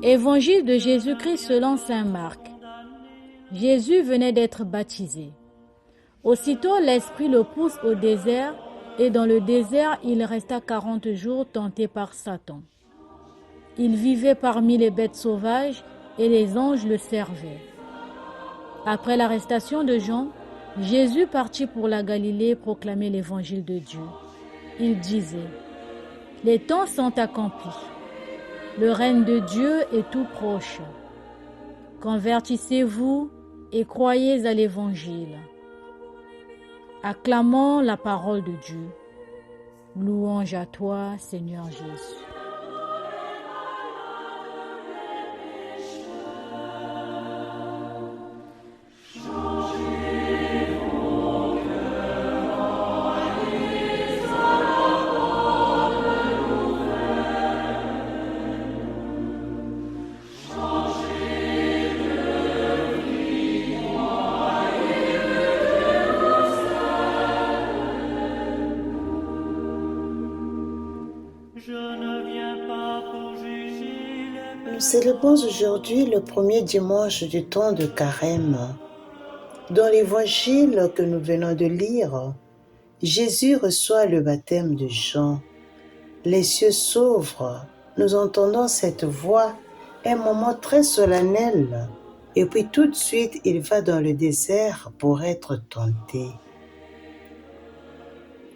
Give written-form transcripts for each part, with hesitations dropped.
Évangile de Jésus-Christ selon saint Marc. Jésus venait d'être baptisé. Aussitôt l'Esprit le pousse au désert, et dans le désert il resta 40 jours tenté par Satan. Il vivait parmi les bêtes sauvages, et les anges le servaient. Après l'arrestation de Jean, Jésus partit pour la Galilée proclamer l'évangile de Dieu. Il disait: les temps sont accomplis. Le règne de Dieu est tout proche. Convertissez-vous et croyez à l'évangile. Acclamons la parole de Dieu. Louange à toi, Seigneur Jésus. Nous célébrons aujourd'hui le premier dimanche du temps de Carême. Dans l'évangile que nous venons de lire, Jésus reçoit le baptême de Jean. Les cieux s'ouvrent, nous entendons cette voix, un moment très solennel, et puis tout de suite il va dans le désert pour être tenté.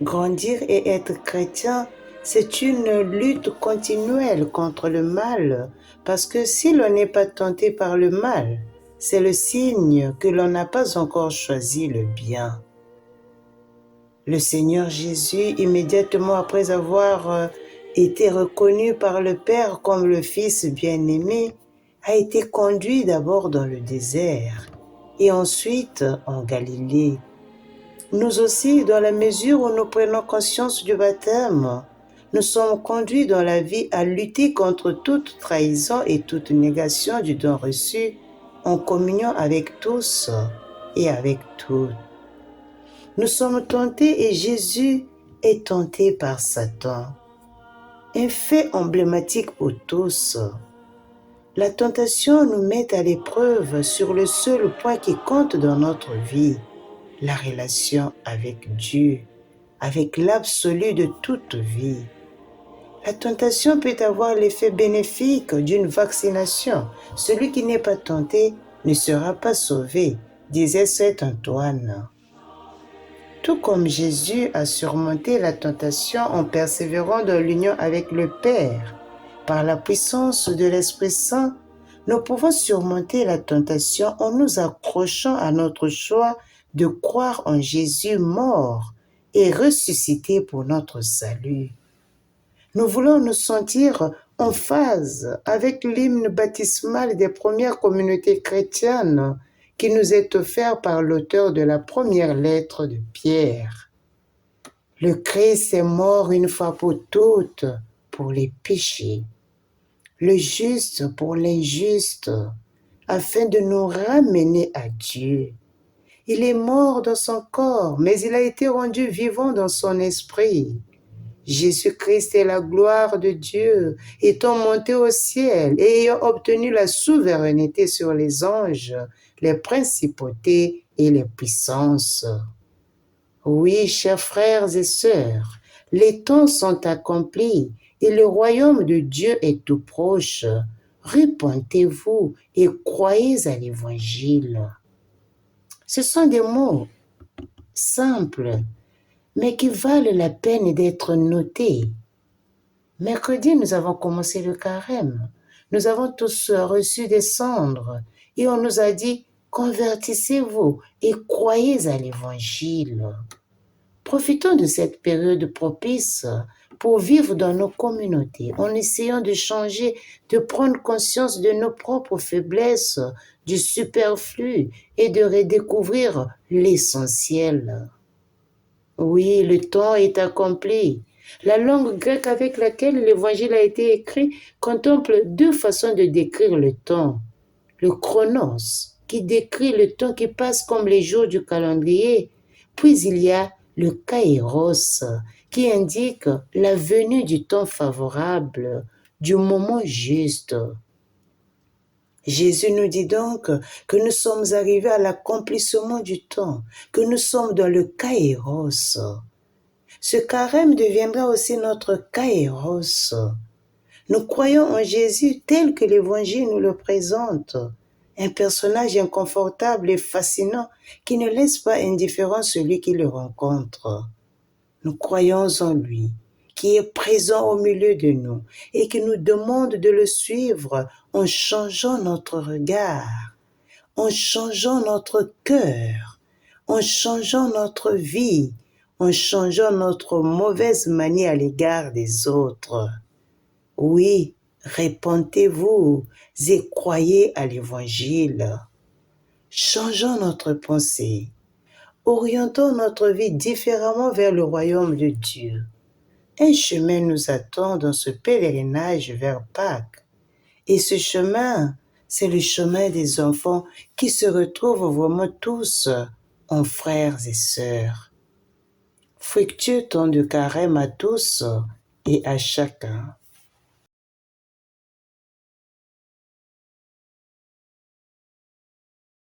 Grandir et être chrétien, c'est une lutte continuelle contre le mal, parce que si l'on n'est pas tenté par le mal, c'est le signe que l'on n'a pas encore choisi le bien. Le Seigneur Jésus, immédiatement après avoir été reconnu par le Père comme le Fils bien-aimé, a été conduit d'abord dans le désert et ensuite en Galilée. Nous aussi, dans la mesure où nous prenons conscience du baptême, nous sommes conduits dans la vie à lutter contre toute trahison et toute négation du don reçu, en communion avec tous et avec toutes. Nous sommes tentés et Jésus est tenté par Satan. Un fait emblématique pour tous. La tentation nous met à l'épreuve sur le seul point qui compte dans notre vie, la relation avec Dieu, avec l'absolu de toute vie. La tentation peut avoir l'effet bénéfique d'une vaccination. Celui qui n'est pas tenté ne sera pas sauvé, disait saint Antoine. Tout comme Jésus a surmonté la tentation en persévérant dans l'union avec le Père, par la puissance de l'Esprit Saint, nous pouvons surmonter la tentation en nous accrochant à notre choix de croire en Jésus mort et ressuscité pour notre salut. Nous voulons nous sentir en phase avec l'hymne baptismal des premières communautés chrétiennes qui nous est offert par l'auteur de la première lettre de Pierre. Le Christ est mort une fois pour toutes pour les péchés, le juste pour l'injuste, afin de nous ramener à Dieu. Il est mort dans son corps, mais il a été rendu vivant dans son esprit. Jésus-Christ est la gloire de Dieu, étant monté au ciel et ayant obtenu la souveraineté sur les anges, les principautés et les puissances. Oui, chers frères et sœurs, les temps sont accomplis et le royaume de Dieu est tout proche. Repentez-vous et croyez à l'évangile. Ce sont des mots simples, mais qui valent la peine d'être notés. Mercredi, nous avons commencé le carême. Nous avons tous reçu des cendres et on nous a dit « Convertissez-vous et croyez à l'évangile ». Profitons de cette période propice pour vivre dans nos communautés en essayant de changer, de prendre conscience de nos propres faiblesses, du superflu et de redécouvrir l'essentiel. Oui, le temps est accompli. La langue grecque avec laquelle l'évangile a été écrit contemple deux façons de décrire le temps. Le chronos, qui décrit le temps qui passe comme les jours du calendrier, puis il y a le kairos, qui indique la venue du temps favorable, du moment juste. Jésus nous dit donc que nous sommes arrivés à l'accomplissement du temps, que nous sommes dans le kairos. Ce carême deviendra aussi notre kairos. Nous croyons en Jésus tel que l'Évangile nous le présente, un personnage inconfortable et fascinant qui ne laisse pas indifférent celui qui le rencontre. Nous croyons en lui, qui est présent au milieu de nous et qui nous demande de le suivre en changeant notre regard, en changeant notre cœur, en changeant notre vie, en changeant notre mauvaise manie à l'égard des autres. Oui, répentez-vous et croyez à l'Évangile. Changeons notre pensée. Orientons notre vie différemment vers le royaume de Dieu. Un chemin nous attend dans ce pèlerinage vers Pâques. Et ce chemin, c'est le chemin des enfants qui se retrouvent vraiment tous en frères et sœurs. Fructueux temps de carême à tous et à chacun.